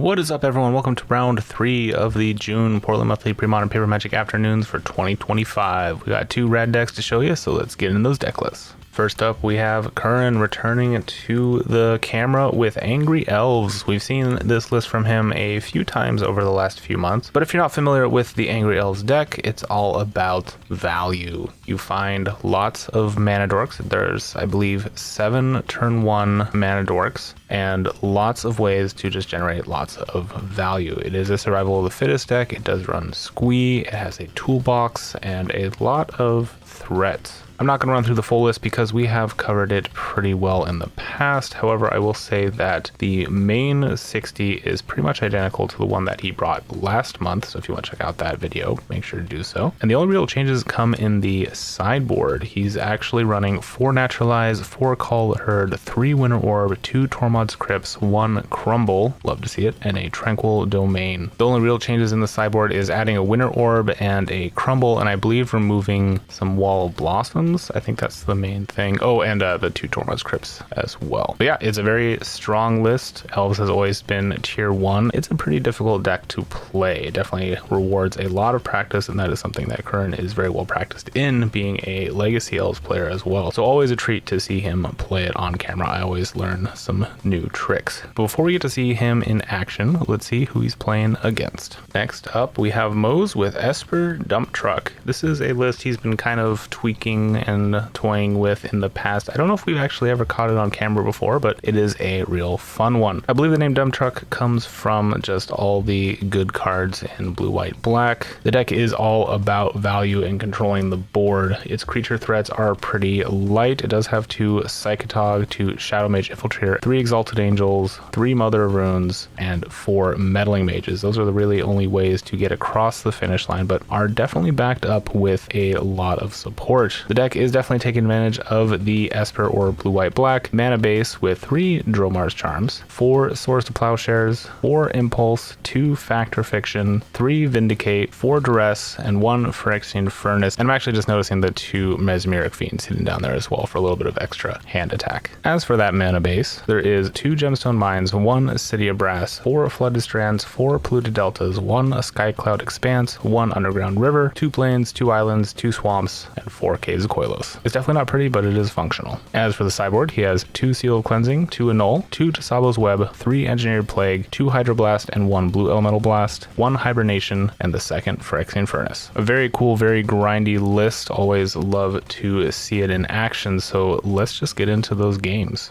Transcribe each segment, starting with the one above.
What is up, everyone? Welcome to round 3 of the June Portland Monthly Premodern Paper Magic Afternoons for 2025. We got 2 red decks to show you, so let's get into those deck lists. First up, we have Curran returning to the camera with Angry Elves. We've seen this list from him a few times over the last few months, but if you're not familiar with the Angry Elves deck, it's all about value. You find lots of mana dorks. There's, I believe, 7 turn 1 mana dorks, and lots of ways to just generate lots of value. It is a survival of the fittest deck. It does run squee, it has a toolbox, and a lot of threats. I'm not going to run through the full list because we have covered it pretty well in the past. However, I will say that the main 60 is pretty much identical to the one that he brought last month. So if you want to check out that video, make sure to do so. And the only real changes come in the sideboard. He's actually running 4 Naturalize, 4 Call Herd, 3 Winter Orb, 2 Tormod's Crypts, 1 Crumble, love to see it, and a Tranquil Domain. The only real changes in the sideboard is adding a Winter Orb and a Crumble, and I believe removing some Wall of Blossoms. I think that's the main thing. Oh, and the 2 Tormod's Crypts as well. But yeah, it's a very strong list. Elves has always been tier 1. It's a pretty difficult deck to play. It definitely rewards a lot of practice, and that is something that Curran is very well practiced in, being a Legacy Elves player as well. So always a treat to see him play it on camera. I always learn some new tricks. But before we get to see him in action, let's see who he's playing against. Next up, we have Mose with Esper Dump Truck. This is a list he's been kind of tweaking and toying with in the past. I don't know if we've actually ever caught it on camera before, but it is a real fun one. I believe the name Dump Truck comes from just all the good cards in blue, white, black. The deck is all about value and controlling the board. Its creature threats are pretty light. It does have 2 Psychotog, 2 Shadow Mage Infiltrator, 3 Exalted Angels, 3 Mother of Runes, and 4 Meddling Mages. Those are the really only ways to get across the finish line, but are definitely backed up with a lot of support. The deck is definitely taking advantage of the Esper or blue, white, black mana base with 3 Dromar's Charms, 4 Swords to Plowshares, 4 Impulse, 2 Factor Fiction, 3 Vindicate, 4 Duress, and 1 Phyrexian Furnace. And I'm actually just noticing the 2 Mesmeric Fiends hidden down there as well for a little bit of extra hand attack. As for that mana base, there is 2 Gemstone Mines, 1 City of Brass, 4 Flooded Strands, 4 Polluted Deltas, 1 Sky Cloud Expanse, 1 Underground River, 2 Plains, 2 Islands, 2 Swamps, and 4 Caves of Koilos. It's definitely not pretty, but it is functional. As for the sideboard, he has 2 Seal of Cleansing, 2 Annul, 2 Tasabo's Web, 3 Engineered Plague, 2 Hydroblast, and 1 Blue Elemental Blast, 1 Hibernation, and the 2nd Phyrexian Furnace. A very cool, very grindy list. Always love to see it in action, so let's just get into those games.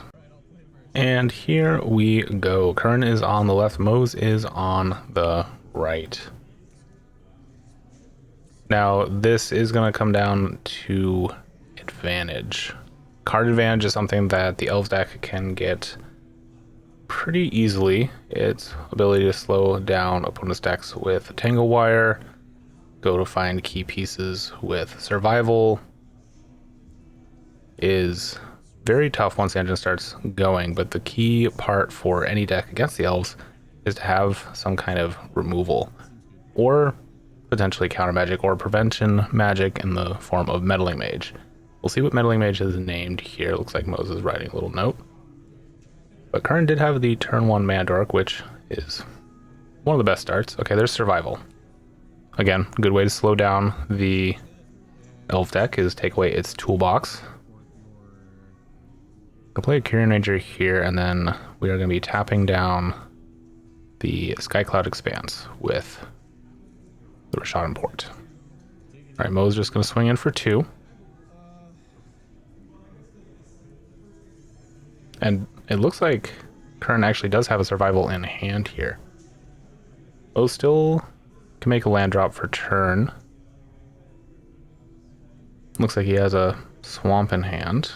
And here we go. Curran is on the left, Mose is on the right. Now, this is going to come down to advantage. Card advantage is something that the Elves deck can get pretty easily. Its ability to slow down opponent's decks with Tangle Wire, go to find key pieces with Survival, is very tough once the engine starts going, but the key part for any deck against the Elves is to have some kind of removal, or potentially counter magic or prevention magic in the form of Meddling Mage. We'll see what Meddling Mage is named here. Looks like Moses is writing a little note. But Curran did have the turn 1 Mana Dork, which is one of the best starts. Okay, there's Survival. Again, good way to slow down the Elf deck is take away its toolbox. I'll play a Kyrian Ranger here, and then we are going to be tapping down the Sky Cloud Expanse with the Rashadan Port. Alright, Mo's just going to swing in for 2. And it looks like Curran actually does have a Survival in hand here. Mo still can make a land drop for turn. Looks like he has a Swamp in hand.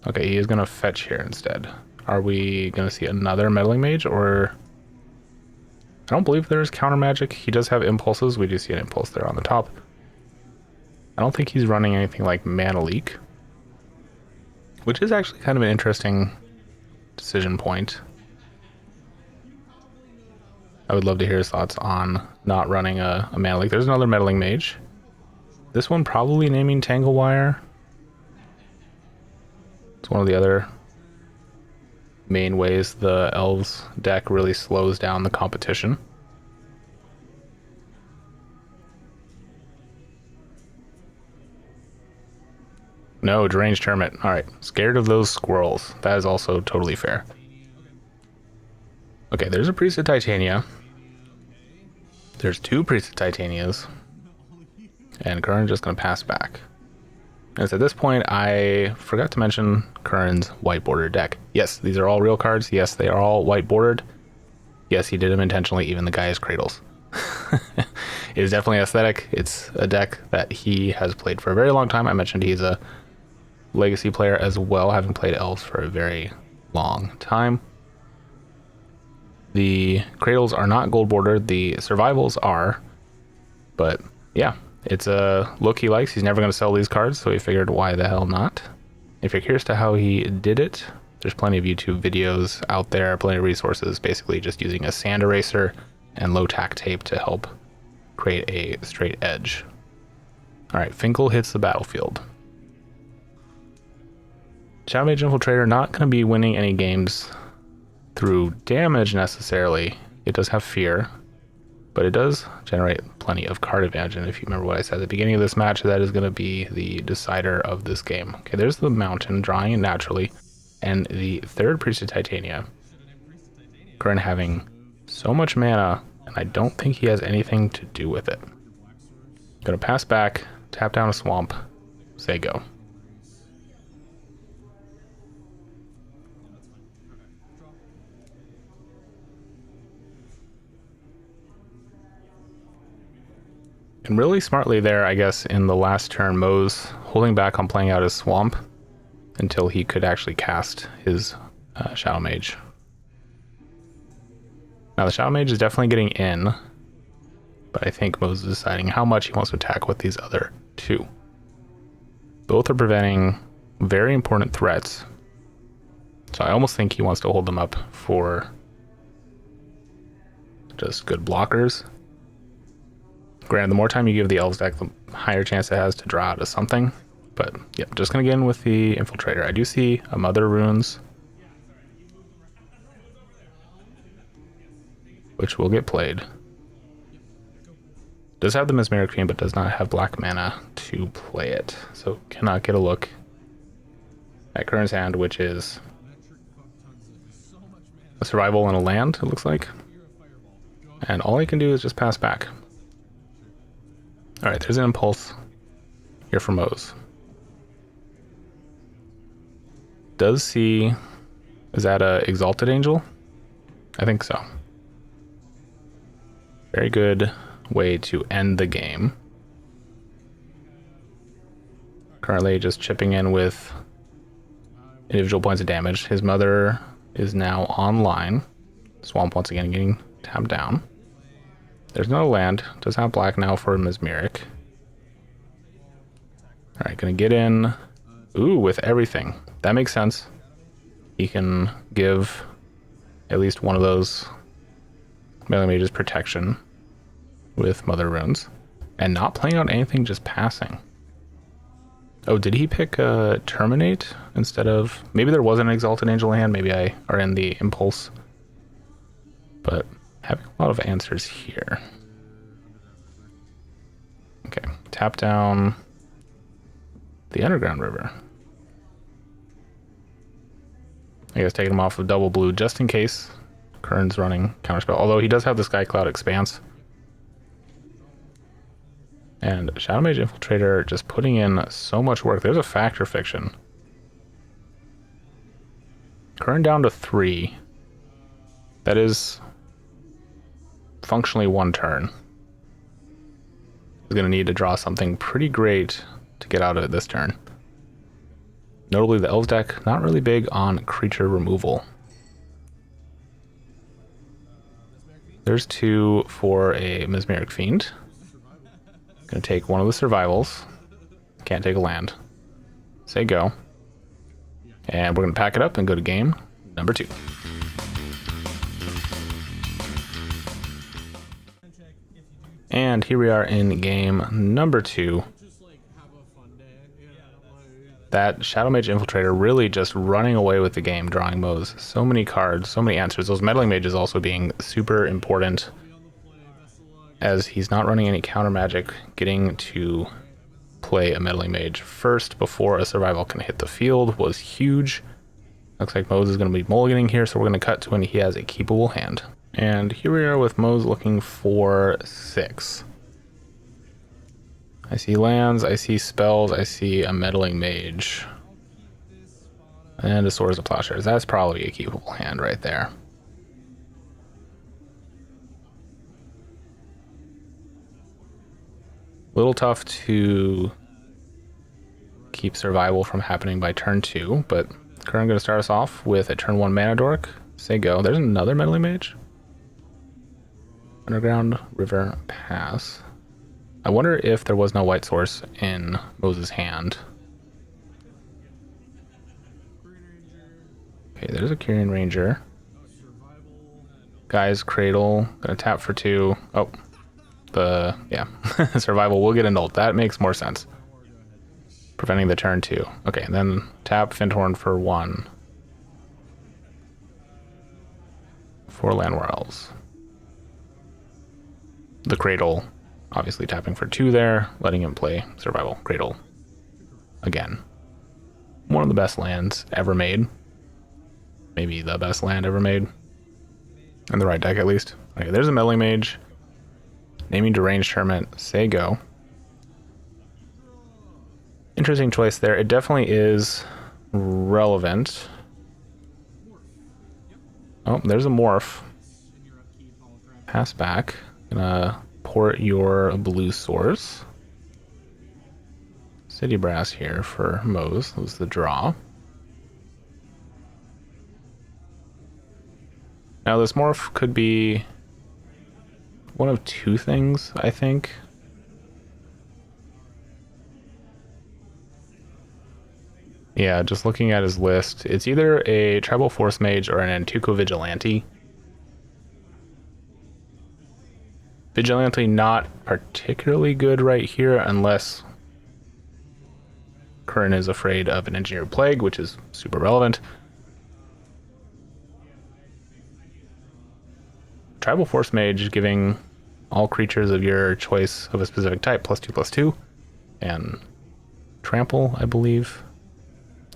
Okay, he is going to fetch here instead. Are we going to see another Meddling Mage, or... I don't believe there's counter magic. He does have impulses. We do see an impulse there on the top. I don't think he's running anything like Mana Leak, which is actually kind of an interesting decision point. I would love to hear his thoughts on not running a Mana Leak. There's another Meddling Mage. This one probably naming Tangle Wire. It's one of the other main ways the Elves deck really slows down the competition. No, deranged hermit. Alright, scared of those squirrels. That is also totally fair. Okay, there's a Priest of Titania. There's two Priest of Titanias. And Curran just going to pass back. And so at this point, I forgot to mention Curran's white border deck. Yes, these are all real cards. Yes, they are all white bordered. Yes, he did them intentionally, even the guy's cradles. It is definitely aesthetic. It's a deck that he has played for a very long time. I mentioned he's a legacy player as well, having played Elves for a very long time. The cradles are not gold bordered. The survivals are. But yeah, it's a look he likes. He's never going to sell these cards, so he figured why the hell not. If you're curious to how he did it, there's plenty of YouTube videos out there, plenty of resources, basically just using a sand eraser and low tack tape to help create a straight edge. All right, Finkel hits the battlefield. Shadow Mage Infiltrator not going to be winning any games through damage necessarily. It does have fear, but it does generate plenty of card advantage. And if you remember what I said at the beginning of this match, that is going to be the decider of this game. Okay, there's the mountain drawing it naturally. And the third Priest of Titania. Curran having so much mana, and I don't think he has anything to do with it. Gonna pass back, tap down a swamp, say go. And really smartly there, I guess, in the last turn, Mo's holding back on playing out his swamp until he could actually cast his Shadow Mage. Now the Shadow Mage is definitely getting in, but I think Mo's is deciding how much he wants to attack with these other two. Both are preventing very important threats, so I almost think he wants to hold them up for just good blockers. Granted, the more time you give the Elves deck, the higher chance it has to draw out of something. But yep, just gonna get in with the Infiltrator. I do see a Mother Runes, which will get played. Does have the Mesmeric Fiend, but does not have black mana to play it. So cannot get a look at Curran's hand, which is a survival and a land, it looks like. And all he can do is just pass back. Alright, there's an Impulse here for Mo's. Does see... Is that a Exalted Angel? I think so. Very good way to end the game. Currently just chipping in with individual points of damage. His Mother is now online. Swamp once again getting tapped down. There's no land. Does have black now for Mesmeric. Alright, gonna get in. Ooh, with everything. That makes sense. He can give at least one of those melee mages protection with Mother Runes. And not playing out anything, just passing. Oh, did he pick Terminate instead of... Maybe there was an Exalted Angel hand. Maybe I are in the Impulse. But having a lot of answers here. Okay, tap down the Underground River. I guess taking him off of double blue just in case. Curran's running counterspell, although he does have the Sky Cloud Expanse. And Shadow Mage Infiltrator just putting in so much work. There's a Factor Fiction. Curran down to 3. That is functionally one turn. He's going to need to draw something pretty great to get out of it this turn. Notably, the Elves deck not really big on creature removal. There's 2 for a Mesmeric Fiend. Gonna take one of the survivals. Can't take a land. Say go. And we're gonna pack it up and go to game number 2. And here we are in game number 2. That Shadow Mage Infiltrator really just running away with the game, drawing Mo's. So many cards, so many answers. Those Meddling Mages also being super important, as he's not running any counter magic, getting to play a Meddling Mage first before a Survival can hit the field was huge. Looks like Mo's is going to be mulliganing here, so we're going to cut to when he has a keepable hand. And here we are with Mo's looking for 6. I see lands, I see spells, I see a Meddling Mage. And a Swords of Plowshares. That's probably a keepable hand right there. Little tough to keep survival from happening by turn 2, but Curran going to start us off with a turn 1 Mana Dork. Say go. There's another Meddling Mage. Underground River Pass. I wonder if there was no white source in Moses' hand. Okay, there's a Kyrian Ranger. Guy's Cradle. Gonna tap for 2. Oh, yeah. Survival will get annulled. That makes more sense. Preventing the turn 2. Okay, and then tap Finthorn for 1. 4 Landwar Elves. The Cradle, obviously tapping for 2 there, letting him play Survival. Cradle again. One of the best lands ever made. Maybe the best land ever made. In the right deck, at least. Okay, there's a Meddling Mage. Naming Deranged Hermit. Say go. Interesting choice there. It definitely is relevant. Oh, there's a Morph. Pass back. Gonna port your blue source. City Brass here for Mo's. That was the draw. Now this Morph could be one of 2 things, I think. Yeah, just looking at his list, it's either a Tribal Force Mage or an Antuco Vigilante. Vigilante not particularly good right here unless Curran is afraid of an Engineered Plague, which is super relevant. Tribal Force Mage giving all creatures of your choice of a specific type +2/+2, and trample, I believe.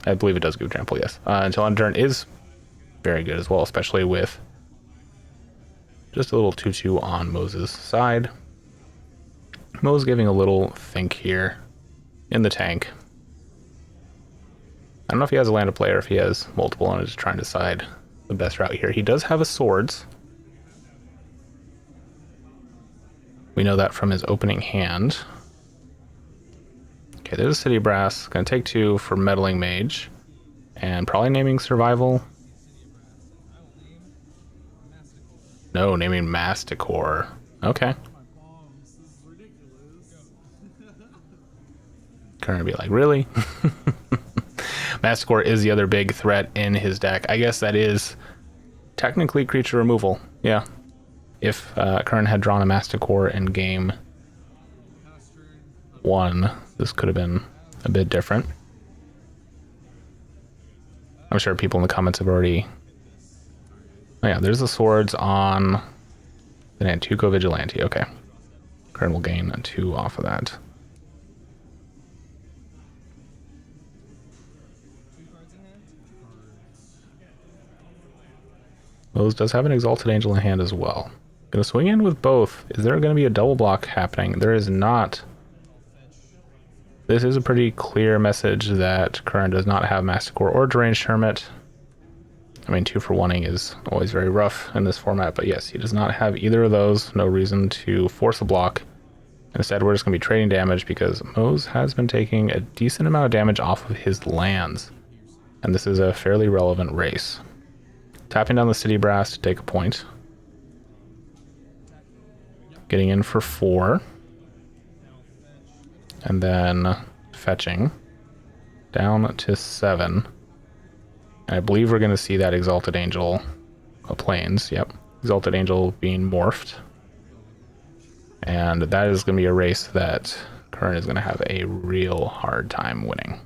I believe it does give trample, yes. Until end turn is very good as well, especially with just a little 2/2 on Moses' side. Mo's giving a little think here in the tank. I don't know if he has a land to play or if he has multiple and is trying to decide the best route here. He does have a Swords. We know that from his opening hand. Okay, there's a City Brass. Gonna take 2 for Meddling Mage. And probably naming Survival. No, naming Masticore. Okay. Currently be like, really? Masticore is the other big threat in his deck. I guess that is technically creature removal. Yeah. If Curran had drawn a Masticore in game 1, this could have been a bit different. I'm sure people in the comments have already... Oh yeah, there's the Swords on the Antuco Vigilante. Okay. Curran will gain 2 off of that. Rose does have an Exalted Angel in hand as well. Gonna swing in with both. Is there gonna be a double block happening? There is not. This is a pretty clear message that Curran does not have Masticore or Deranged Hermit. I mean, 2 for 1-ing is always very rough in this format, but yes, he does not have either of those. No reason to force a block. Instead, we're just going to be trading damage because Mose has been taking a decent amount of damage off of his lands. And this is a fairly relevant race. Tapping down the City Brass to take a point. Getting in for 4. And then fetching down to 7. And I believe we're going to see that Exalted Angel Plains. Yep. Exalted Angel being morphed. And that is going to be a race that Curran is going to have a real hard time winning.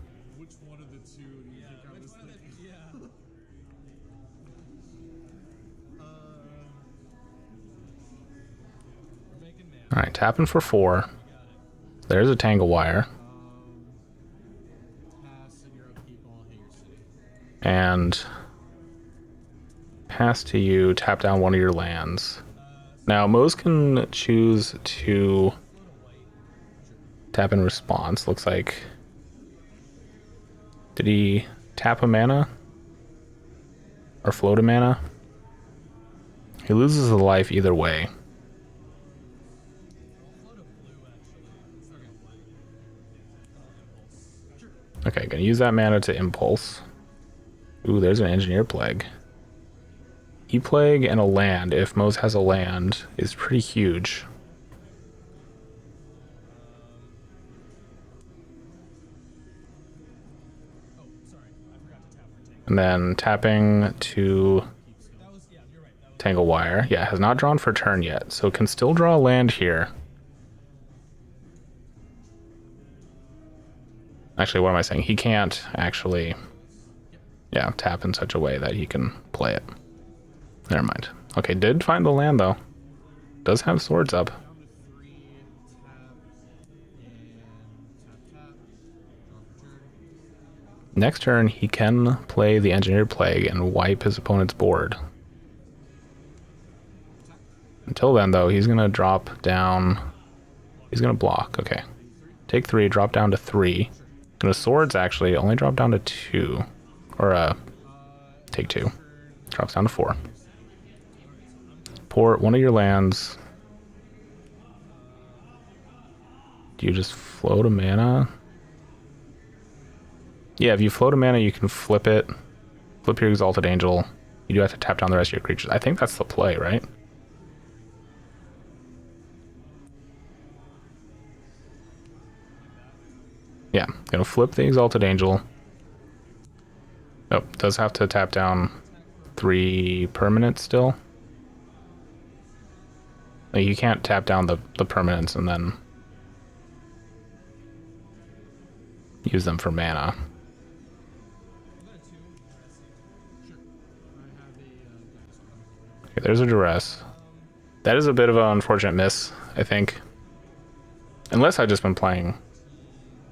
Alright, tapping for 4. There's a Tangle Wire. And pass to you, tap down one of your lands. Now, Mo's can choose to tap in response. Looks like... Did he tap a mana? Or float a mana? He loses a life either way. Okay, gonna use that mana to impulse. Ooh, there's an Engineer Plague. E-Plague and a land, if Mo's has a land, is pretty huge. And then tapping to Tangle Wire. Yeah, has not drawn for turn yet, so can still draw a land here. Actually, what am I saying? He can't actually, yeah, tap in such a way that he can play it. Never mind. Okay, did find the land though. Does have swords up. Next turn, he can play the Engineered Plague and wipe his opponent's board. Until then, though, he's going to drop down... He's going to block. Okay. Take 3, drop down to 3. And the swords, actually, only drop down to 2. Or, take 2. Drops down to 4. Port one of your lands. Do you just float a mana? Yeah, if you float a mana, you can flip it. Flip your Exalted Angel. You do have to tap down the rest of your creatures. I think that's the play, right? Yeah, gonna flip the Exalted Angel. Oh, does have to tap down 3 permanents still. Like, you can't tap down the permanents and then use them for mana. Okay, there's a Duress. That is a bit of an unfortunate miss, I think. Unless I've just been playing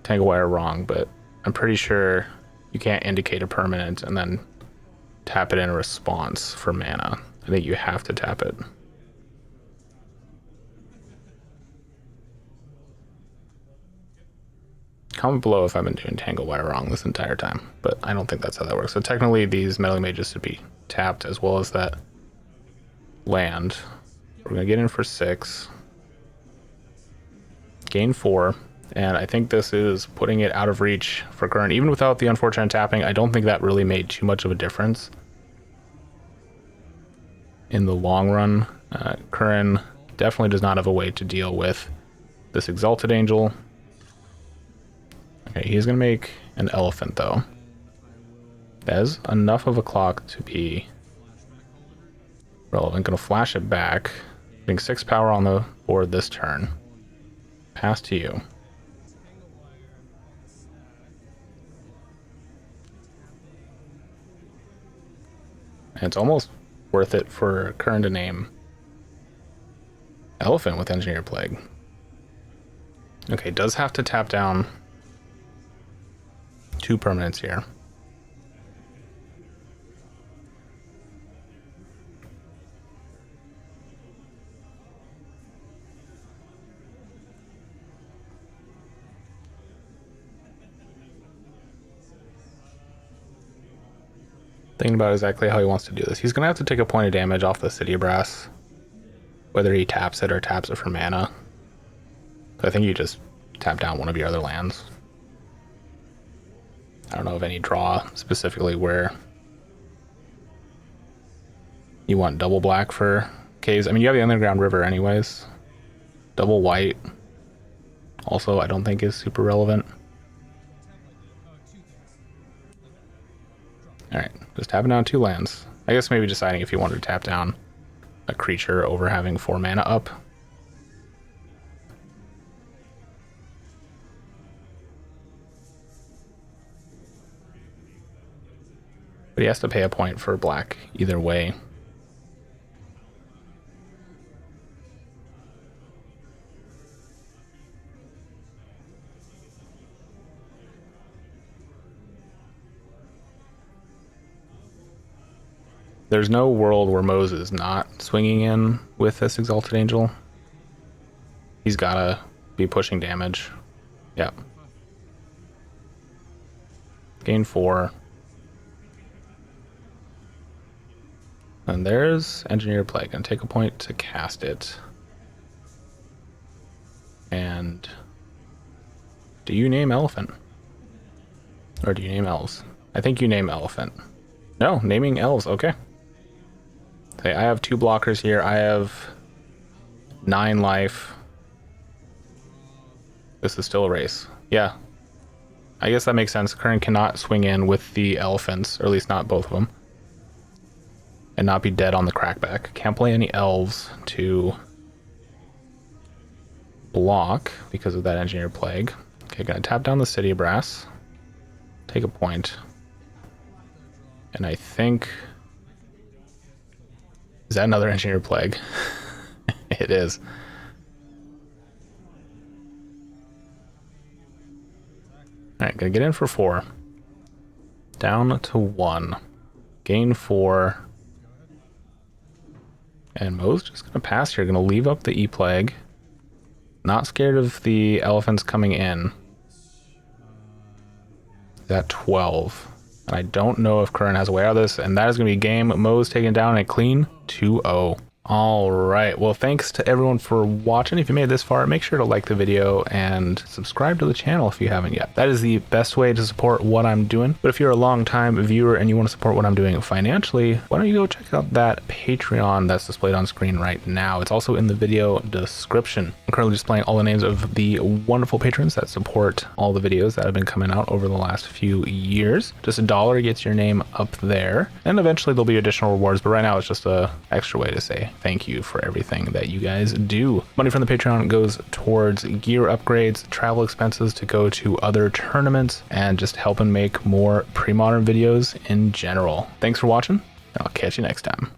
Tangle Wire wrong, but I'm pretty sure you can't indicate a permanent and then tap it in a response for mana. I think you have to tap it. Comment below if I've been doing Tangle Wire wrong this entire time, but I don't think that's how that works. So technically these Meddling Mages should be tapped as well as that land. We're going to get in for 6. Gain 4. And I think this is putting it out of reach for Current. Even without the unfortunate tapping, I don't think that really made too much of a difference in the long run. Current definitely does not have a way to deal with this Exalted Angel. Okay, he's going to make an elephant, though. That is enough of a clock to be relevant. Going to flash it back. Putting 6 power on the board this turn. Pass to you. And it's almost worth it for Kern to name Elephant with Engineer Plague. Okay, does have to tap down 2 permanents here. Thinking about exactly how he wants to do this. He's going to have to take a point of damage off the City of Brass, whether he taps it or taps it for mana. So I think you just tap down one of your other lands. I don't know of any draw specifically where you want double black for caves. I mean, you have the Underground River anyways. Double white also I don't think is super relevant. Alright, just tapping down 2 lands. I guess maybe deciding if you wanted to tap down a creature over having 4 mana up. But he has to pay a point for black either way. There's no world where Mose is not swinging in with this Exalted Angel. He's gotta be pushing damage. Yep. Gain 4. And there's Engineer Plague. Gonna take a point to cast it. And do you name Elephant? Or do you name Elves? I think you name Elephant. No, naming Elves, okay. Okay, I have 2 blockers here. I have 9 life. This is still a race. Yeah. I guess that makes sense. Current cannot swing in with the elephants, or at least not both of them. And not be dead on the crackback. Can't play any elves to block because of that Engineer Plague. Okay, gonna tap down the City of Brass. Take a point. And I think... Is that another Engineer Plague? It is. Alright, gonna get in for 4. Down to 1. Gain 4. And Mo's just gonna pass here. Gonna leave up the E-Plague. Not scared of the elephants coming in. At 12. And I don't know if Curran has a way out of this. And that is gonna be game. Mo's taken down a clean 2-0. All right, well, thanks to everyone for watching. If you made it this far, make sure to like the video and subscribe to the channel if you haven't yet. That is the best way to support what I'm doing. But if you're a long-time viewer and you want to support what I'm doing financially, why don't you go check out that Patreon that's displayed on screen right now. It's also in the video description. I'm currently displaying all the names of the wonderful patrons that support all the videos that have been coming out over the last few years. Just $1 gets your name up there, and eventually there'll be additional rewards, but right now it's just a extra way to say thank you for everything that you guys do. Money from the Patreon goes towards gear upgrades, travel expenses to go to other tournaments, and just helping make more pre-modern videos in general. Thanks for watching, and I'll catch you next time.